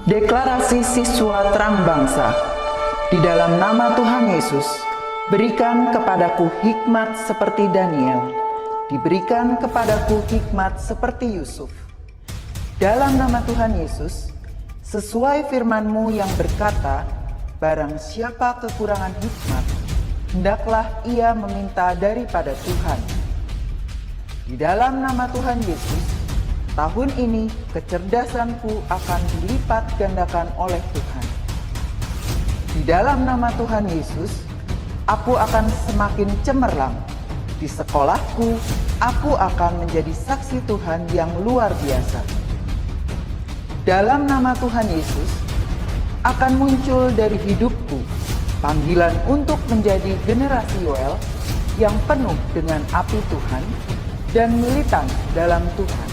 Deklarasi Siswa Terang Bangsa. Di dalam nama Tuhan Yesus, berikan kepadaku hikmat seperti Daniel, diberikan kepadaku hikmat seperti Yusuf. Dalam nama Tuhan Yesus, sesuai firman-Mu yang berkata, barang siapa kekurangan hikmat, hendaklah ia meminta daripada Tuhan. Di dalam nama Tuhan Yesus, tahun ini kecerdasanku akan dilipat gandakan oleh Tuhan. Di dalam nama Tuhan Yesus, aku akan semakin cemerlang. Di sekolahku, aku akan menjadi saksi Tuhan yang luar biasa. Dalam nama Tuhan Yesus, akan muncul dari hidupku panggilan untuk menjadi generasi Yoel yang penuh dengan api Tuhan dan militan dalam Tuhan.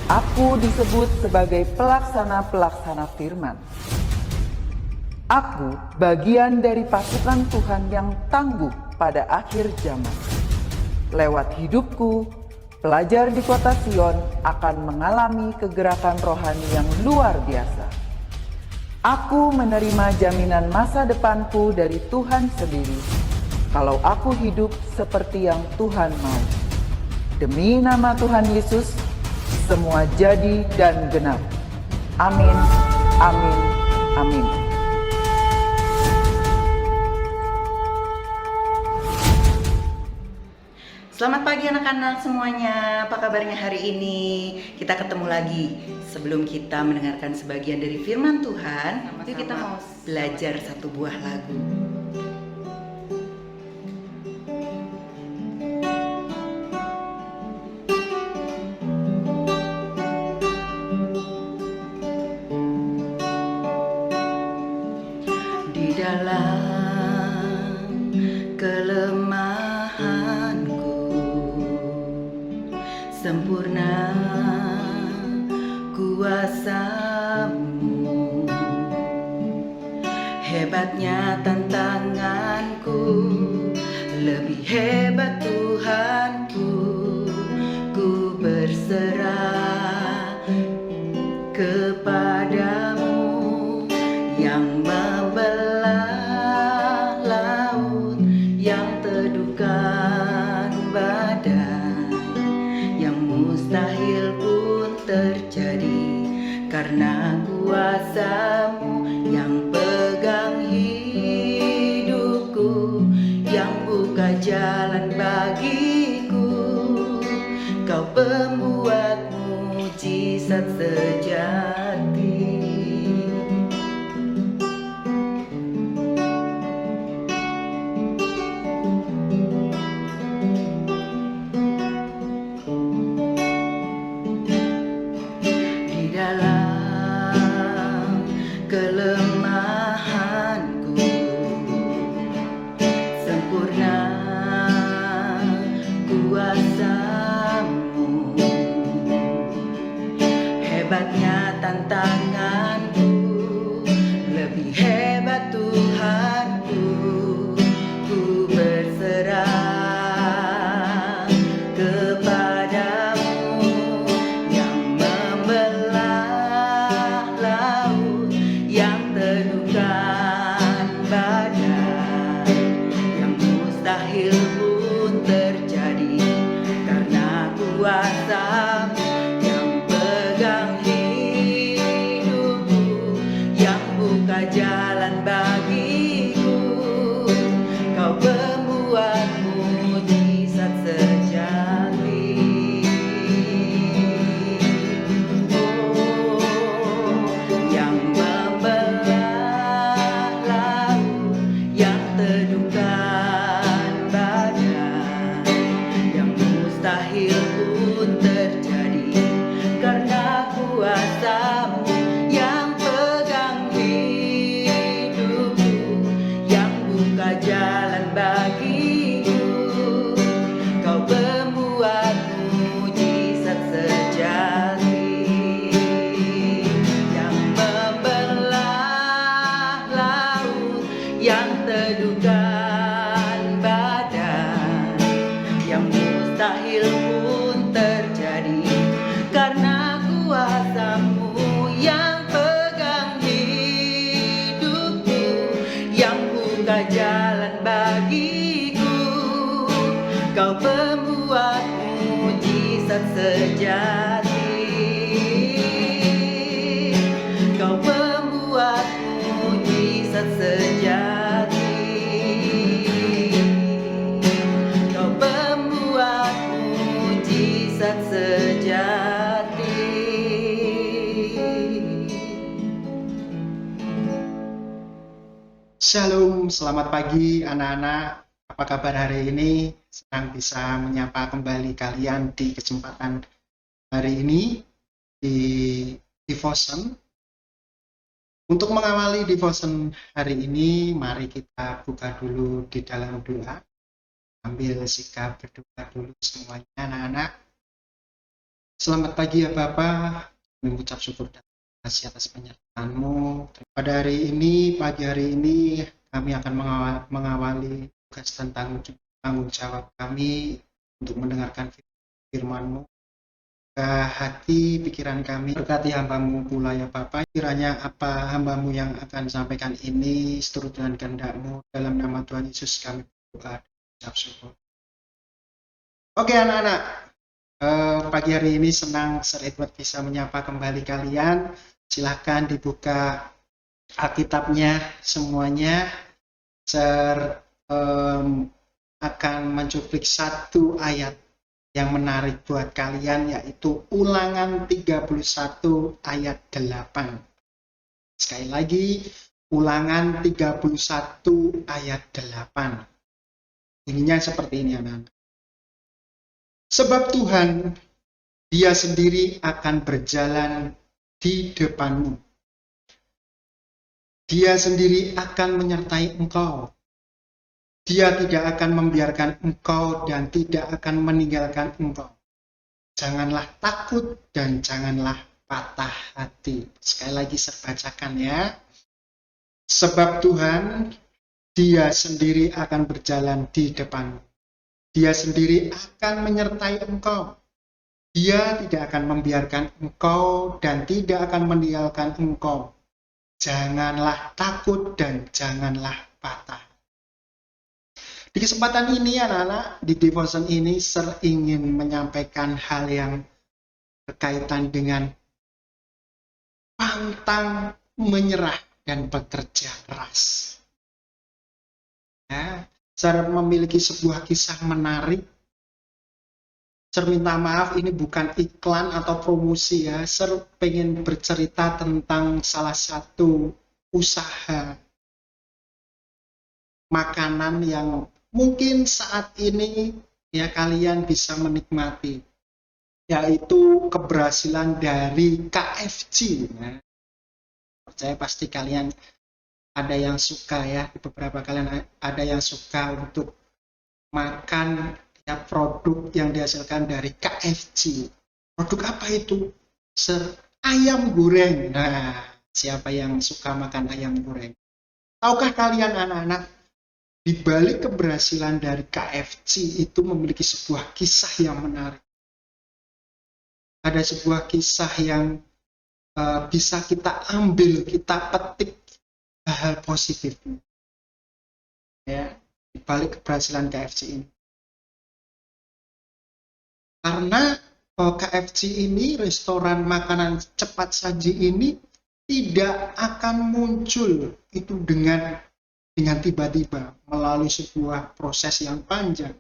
Aku disebut sebagai pelaksana-pelaksana firman. Aku bagian dari pasukan Tuhan yang tangguh pada akhir zaman. Lewat hidupku, pelajar di kota Sion akan mengalami kegerakan rohani yang luar biasa. Aku menerima jaminan masa depanku dari Tuhan sendiri, kalau aku hidup seperti yang Tuhan mau. Demi nama Tuhan Yesus, semua jadi dan genap. Amin, amin, amin. Selamat pagi anak-anak semuanya, apa kabarnya hari ini? Kita ketemu lagi. Sebelum kita mendengarkan sebagian dari firman Tuhan, yuk kita mau belajar satu buah lagu. Di dalam kelemahanku, sempurna kuasa-Mu. Hebatnya tantanganku, lebih hebat Tuhanku. Ku berserah kepada-Mu yang membelah laut, yang teduhkan badai, yang mustahil pun terjadi karena kuasa-Mu yang pegang hidupku, yang buka jalan bagiku. Kau pembuat mujizat sejati. Dalam kelemahanku, sempurna kuasa-Mu. Hebatnya tantanganku, lebih hebat Tuhanku. Ku berserah kepada-Mu yang membelah laut, yang teduhkan badai, yang mustahil pun terjadi karena kuasa-Mu yang pegang hidupku, yang buka jalan bagi Shalom, selamat pagi anak-anak. Apa kabar hari ini? Senang bisa menyapa kembali kalian di kesempatan hari ini di devotion. Untuk mengawali devotion hari ini, mari kita buka dulu di dalam doa. Ambil sikap berdoa dulu semuanya anak-anak. Selamat pagi ya Bapak. Mengucap syukur dan terima kasih atas penyertaan-Mu. Pada hari ini, pagi hari ini, kami akan mengawali tugas tentang tanggung jawab kami untuk mendengarkan firman-Mu. Ke hati pikiran kami, berkati hamba-Mu pula ya Bapa. Kiranya apa hamba-Mu yang akan sampaikan ini seturut dengan kehendak-Mu. Dalam nama Tuhan Yesus kami berdoa dan mengucap syukur. Oke anak-anak, pagi hari ini senang Sir Edward bisa menyapa kembali kalian. Silahkan dibuka Alkitabnya semuanya. Sir akan mencuplik satu ayat yang menarik buat kalian, yaitu Ulangan 31 ayat 8. Sekali lagi, Ulangan 31 ayat 8. Ininya seperti ini anak-anak. Sebab Tuhan, Dia sendiri akan berjalan di depanmu. Dia sendiri akan menyertai engkau. Dia tidak akan membiarkan engkau dan tidak akan meninggalkan engkau. Janganlah takut dan janganlah patah hati. Sekali lagi saya bacakan ya. Sebab Tuhan, Dia sendiri akan berjalan di depanmu. Dia sendiri akan menyertai engkau. Dia tidak akan membiarkan engkau dan tidak akan meninggalkan engkau. Janganlah takut dan janganlah patah. Di kesempatan ini anak-anak, di devotion ini Sir ingin menyampaikan hal yang berkaitan dengan pantang menyerah dan bekerja keras. Ya, Sir memiliki sebuah kisah menarik. Sir minta maaf, ini bukan iklan atau promosi ya. Sir pengen bercerita tentang salah satu usaha makanan yang mungkin saat ini ya kalian bisa menikmati, yaitu keberhasilan dari KFC. Ya. Percaya pasti kalian ada yang suka ya, beberapa kalian ada yang suka untuk makan ya, produk yang dihasilkan dari KFC. Produk apa itu? Ayam goreng. Nah, siapa yang suka makan ayam goreng? Tahukah kalian anak-anak, di balik keberhasilan dari KFC itu memiliki sebuah kisah yang menarik. Ada sebuah kisah yang bisa kita ambil, kita petik hal positif ya di balik keberhasilan KFC ini. Karena KFC ini, restoran makanan cepat saji ini, tidak akan muncul itu dengan tiba-tiba melalui sebuah proses yang panjang.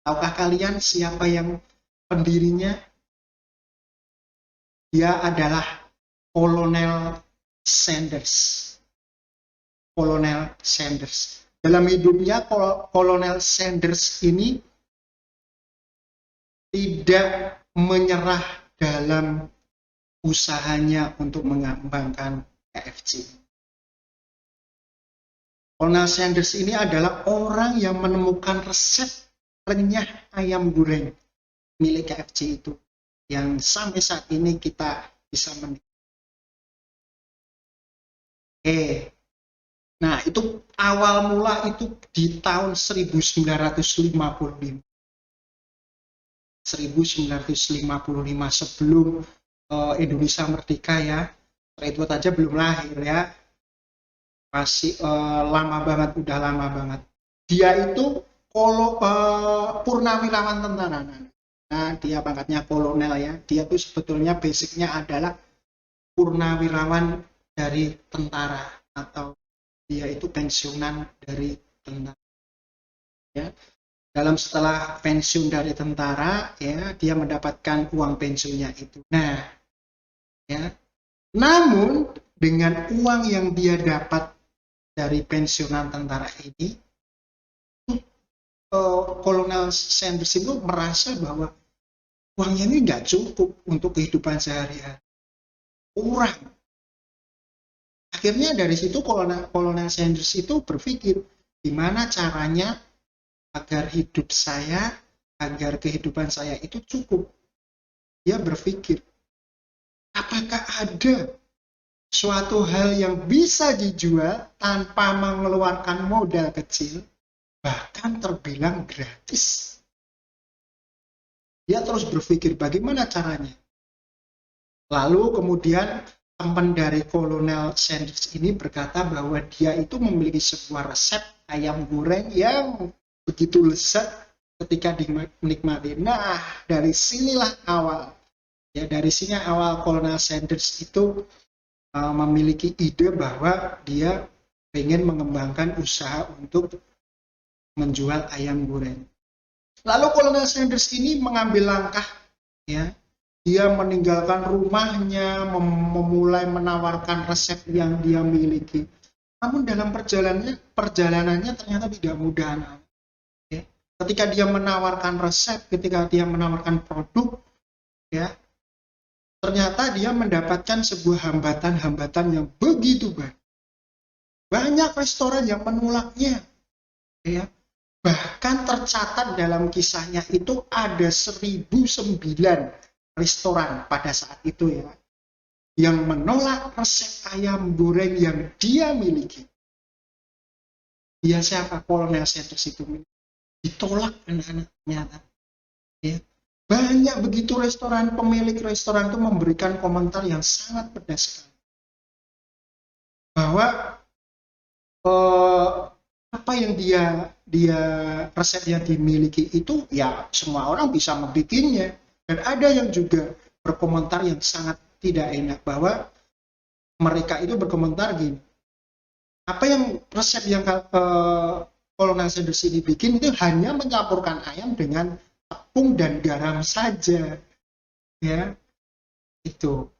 Tahukah kalian siapa yang pendirinya? Dia adalah Kolonel Sanders. Kolonel Sanders. Dalam hidupnya, Kolonel Sanders ini tidak menyerah dalam usahanya untuk mengembangkan KFC. Kolonel Sanders ini adalah orang yang menemukan resep renyah ayam goreng milik KFC itu, yang sampai saat ini kita bisa menikmati. Nah, itu awal mula itu di tahun 1955. 1955 sebelum Indonesia merdeka ya. Itu aja belum lahir ya. Masih lama banget, udah lama banget. Dia itu purnawirawan tentara. Nah, dia pangkatnya kolonel ya. Dia tuh sebetulnya basicnya adalah purnawirawan dari tentara, atau dia itu pensiunan dari tentara. Ya. Setelah pensiun dari tentara, ya, dia mendapatkan uang pensiunnya itu. Nah, ya. Namun dengan uang yang dia dapat dari pensiunan tentara ini, Kolonel Sanders itu merasa bahwa uangnya ini nggak cukup untuk kehidupan sehari-hari, kurang. Akhirnya dari situ Kolonel Sanders itu berpikir, gimana caranya agar kehidupan saya itu cukup. Dia berpikir, apakah ada suatu hal yang bisa dijual tanpa mengeluarkan modal kecil, bahkan terbilang gratis. Dia terus berpikir bagaimana caranya. Lalu kemudian teman dari Kolonel Sanders ini berkata bahwa dia itu memiliki sebuah resep ayam goreng yang begitu lezat ketika dinikmati. Nah, dari sinilah awal. Ya, dari sini awal Kolonel Sanders itu memiliki ide bahwa dia ingin mengembangkan usaha untuk menjual ayam goreng. Lalu Kolonel Sanders ini mengambil langkah, ya, dia meninggalkan rumahnya, memulai menawarkan resep yang dia miliki. Namun dalam perjalanannya ternyata tidak mudah. Ya. Ketika dia menawarkan resep, ketika dia menawarkan produk, ya, ternyata dia mendapatkan sebuah hambatan-hambatan yang begitu banyak. Banyak restoran yang menolaknya. Ya. Bahkan tercatat dalam kisahnya itu ada 1009 restoran pada saat itu, ya, yang menolak resep ayam goreng yang dia miliki. Dia siapa? Kolonel Sanders itu ditolak anak-anaknya. Ya. Banyak begitu restoran, pemilik restoran itu memberikan komentar yang sangat pedas sekali. Bahwa apa yang resep yang dimiliki itu ya semua orang bisa membikinnya. Dan ada yang juga berkomentar yang sangat tidak enak, bahwa mereka itu berkomentar gini, apa yang resep yang Kolonel Sanders ini bikin itu hanya mencampurkan ayam dengan tepung dan garam saja, ya. Itu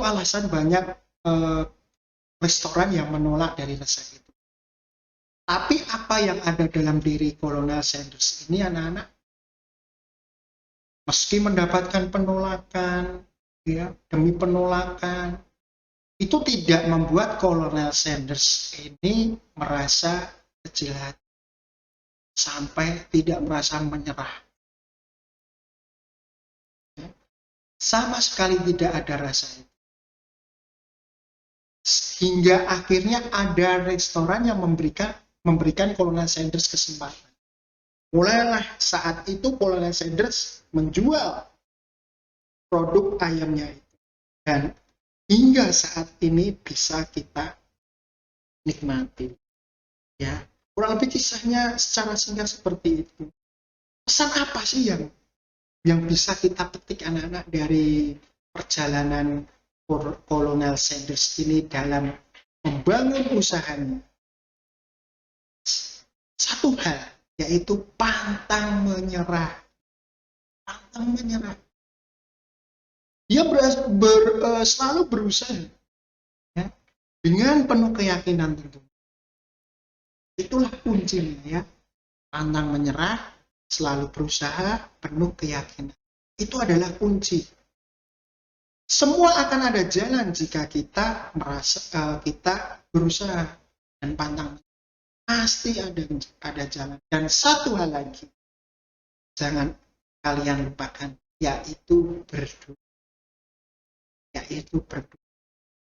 alasan banyak restoran yang menolak dari resep itu. Tapi apa yang ada dalam diri Kolonel Sanders ini, anak-anak, meski mendapatkan penolakan, ya, demi penolakan, itu tidak membuat Kolonel Sanders ini merasa kecil hati, sampai tidak merasa menyerah. Ya. Sama sekali tidak ada rasa itu. Hingga akhirnya ada restoran yang memberikan Kolonel Sanders kesempatan. Mulailah saat itu Kolonel Sanders menjual produk ayamnya itu. Dan hingga saat ini bisa kita nikmati. Ya, kurang lebih kisahnya secara singkat seperti itu. Pesan apa sih yang bisa kita petik, anak-anak, dari perjalanan Kolonel Sanders ini dalam membangun usahanya? Satu hal, yaitu pantang menyerah. Pantang menyerah. Dia selalu berusaha, ya, dengan penuh keyakinan tentu. Itulah kuncinya, ya. Pantang menyerah, selalu berusaha, penuh keyakinan. Itu adalah kunci. Semua akan ada jalan jika kita berusaha dan pantang. Pasti ada jalan. Dan satu hal lagi, jangan kalian lupakan, yaitu berdoa.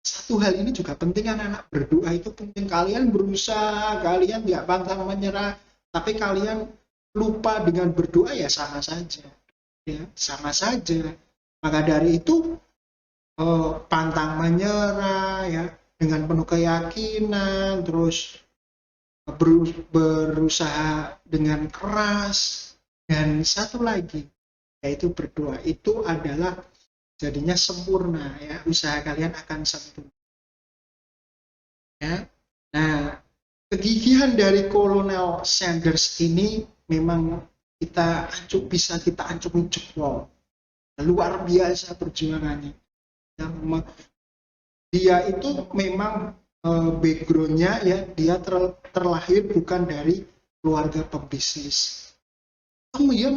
Satu hal ini juga penting, anak-anak. Berdoa itu penting. Kalian berusaha, kalian nggak pantang menyerah, tapi kalian lupa dengan berdoa, ya sama saja. Ya, sama saja. Maka dari itu, pantang menyerah, ya, dengan penuh keyakinan, terus berusaha dengan keras, dan satu lagi, yaitu berdoa. Itu adalah jadinya sempurna, ya, usaha kalian akan sempurna. Ya. Nah, kegigihan dari Kolonel Sanders ini memang bisa kita acungi jempol. Luar biasa perjuangannya. Ya, dia itu memang backgroundnya ya, dia terlahir bukan dari keluarga pebisnis. Dia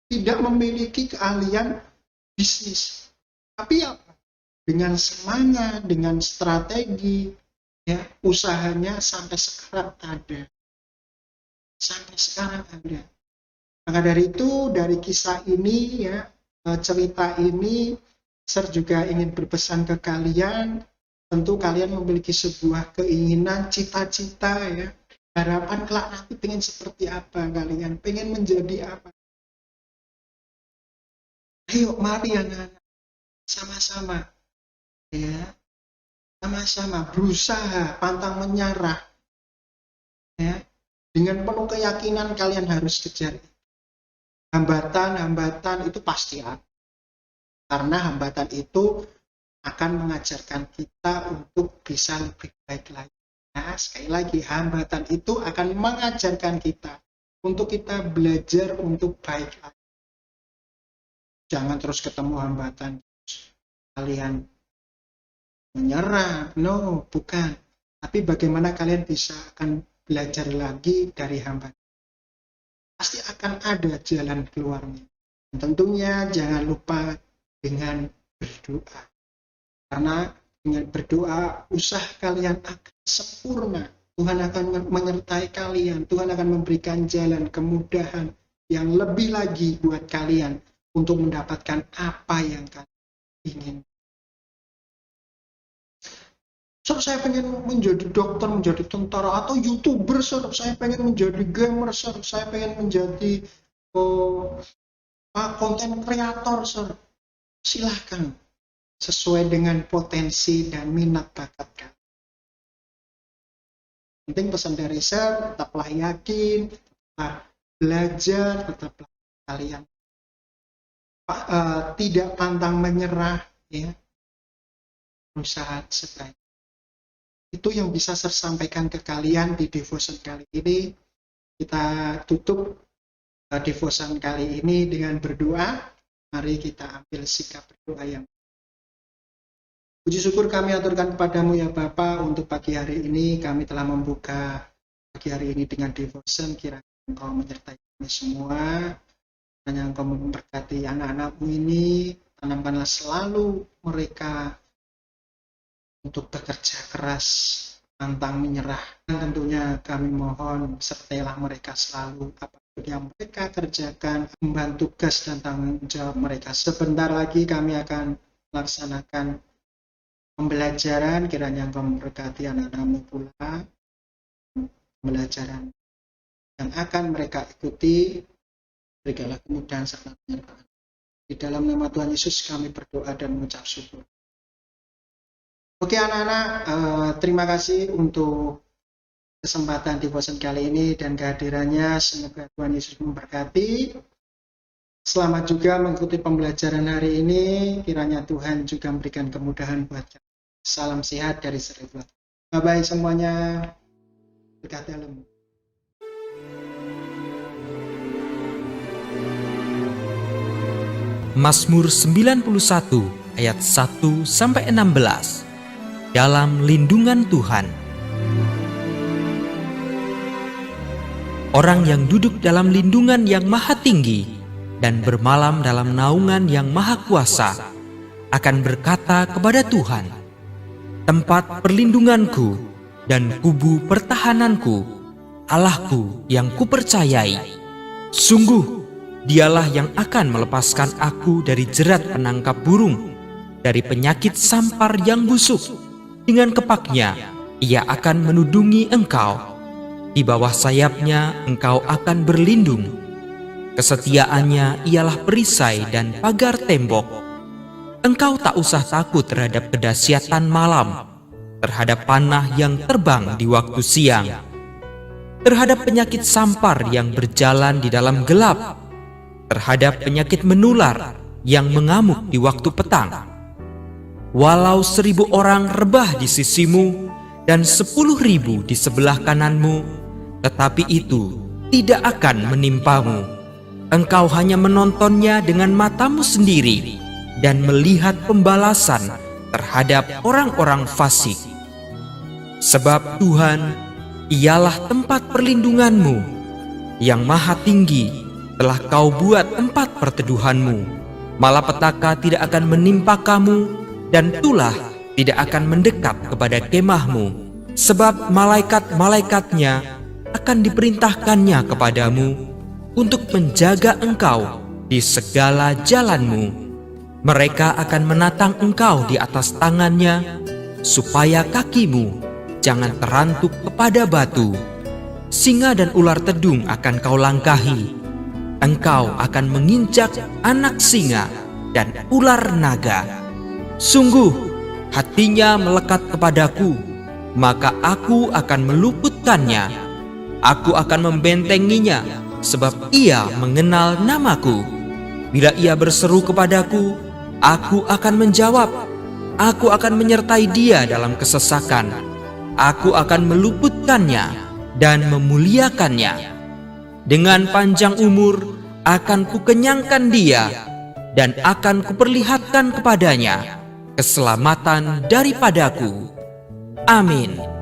tidak memiliki keahlian bisnis, tapi apa? Dengan semangat, dengan strategi, ya usahanya sampai sekarang ada. Maka dari itu, dari kisah ini ya, cerita ini, Sir juga ingin berpesan ke kalian. Tentu kalian memiliki sebuah keinginan, cita-cita ya, harapan kelak nanti pengen seperti apa kalian, pengen menjadi apa. Ayo mari anak-anak, sama-sama ya, sama-sama berusaha, pantang menyerah ya. Dengan penuh keyakinan kalian harus kejar. Hambatan itu pasti ada, karena hambatan itu akan mengajarkan kita untuk bisa lebih baik lagi. Nah, sekali lagi, hambatan itu akan mengajarkan kita untuk kita belajar untuk baik lagi. Jangan terus ketemu hambatan kalian menyerah, no, bukan. Tapi bagaimana kalian bisa akan belajar lagi dari hambatan. Pasti akan ada jalan keluarnya. Dan tentunya jangan lupa dengan berdoa. Karena dengan berdoa, usaha kalian akan sempurna. Tuhan akan menyertai kalian. Tuhan akan memberikan jalan kemudahan yang lebih lagi buat kalian untuk mendapatkan apa yang kalian ingin. Sir, saya pengen menjadi dokter, menjadi tentara, atau YouTuber, Sir. Saya pengen menjadi gamer, Sir. Saya pengen menjadi konten kreator, Sir. Silahkan. Sesuai dengan potensi dan minat bakat kalian. Penting pesan dari saya, tetaplah yakin, tetaplah belajar, tetaplah kalian tidak pantang menyerah, ya, berusaha sebaik. Itu yang bisa saya sampaikan ke kalian di devotion kali ini. Kita tutup devotion kali ini dengan berdoa. Mari kita ambil sikap berdoa yang puji syukur kami aturkan kepadamu ya Bapa, untuk pagi hari ini kami telah membuka pagi hari ini dengan devotion. Kiranya Engkau menyertai kami semua, kiranya Engkau memberkati anak-anakmu ini, tanamkanlah selalu mereka untuk bekerja keras, pantang menyerah. Dan tentunya kami mohon sertailah mereka selalu, apapun yang mereka kerjakan, membantu tugas dan tanggung jawab mereka. Sebentar lagi kami akan melaksanakan pembelajaran, kiranya Engkau memberkati anak-anakmu pula, pembelajaran yang akan mereka ikuti, berikanlah kemudahan serta penyertaan. Di dalam nama Tuhan Yesus kami berdoa dan mengucap syukur. Oke anak-anak, terima kasih untuk kesempatan devotion kali ini dan kehadirannya. Semoga Tuhan Yesus memberkati. Selamat juga mengikuti pembelajaran hari ini. Kiranya Tuhan juga memberikan kemudahan buat kita. Salam sehat dari Seriflat. Bye-bye semuanya. Berkat dalam. Mazmur 91 ayat 1-16. Dalam lindungan Tuhan. Orang yang duduk dalam lindungan yang maha tinggi dan bermalam dalam naungan yang maha kuasa akan berkata kepada Tuhan, tempat perlindunganku dan kubu pertahananku, Allahku yang kupercayai. Sungguh, Dialah yang akan melepaskan aku dari jerat penangkap burung, dari penyakit sampar yang busuk. Dengan kepaknya, Ia akan menudungi engkau. Di bawah sayapnya engkau akan berlindung. Kesetiaannya ialah perisai dan pagar tembok. Engkau tak usah takut terhadap kedahsyatan malam, terhadap panah yang terbang di waktu siang, terhadap penyakit sampar yang berjalan di dalam gelap, terhadap penyakit menular yang mengamuk di waktu petang. Walau 1000 orang rebah di sisimu dan 10.000 di sebelah kananmu, tetapi itu tidak akan menimpamu. Engkau hanya menontonnya dengan matamu sendiri dan melihat pembalasan terhadap orang-orang fasik. Sebab Tuhan, ialah tempat perlindunganmu, yang maha tinggi telah kau buat tempat perteduhanmu. Malapetaka tidak akan menimpa kamu, dan tulah tidak akan mendekat kepada kemahmu. Sebab malaikat-malaikatnya akan diperintahkannya kepadamu untuk menjaga engkau di segala jalanmu. Mereka akan menatang engkau di atas tangannya, supaya kakimu jangan terantuk kepada batu. Singa dan ular tedung akan kau langkahi. Engkau akan menginjak anak singa dan ular naga. Sungguh, hatinya melekat kepadaku, maka aku akan meluputkannya. Aku akan membentenginya, sebab ia mengenal namaku. Bila ia berseru kepadaku, aku akan menjawab. Aku akan menyertai dia dalam kesesakan. Aku akan meluputkannya dan memuliakannya. Dengan panjang umur akan kukenyangkan dia, dan akan kuperlihatkan kepadanya keselamatan daripadaku. Amin.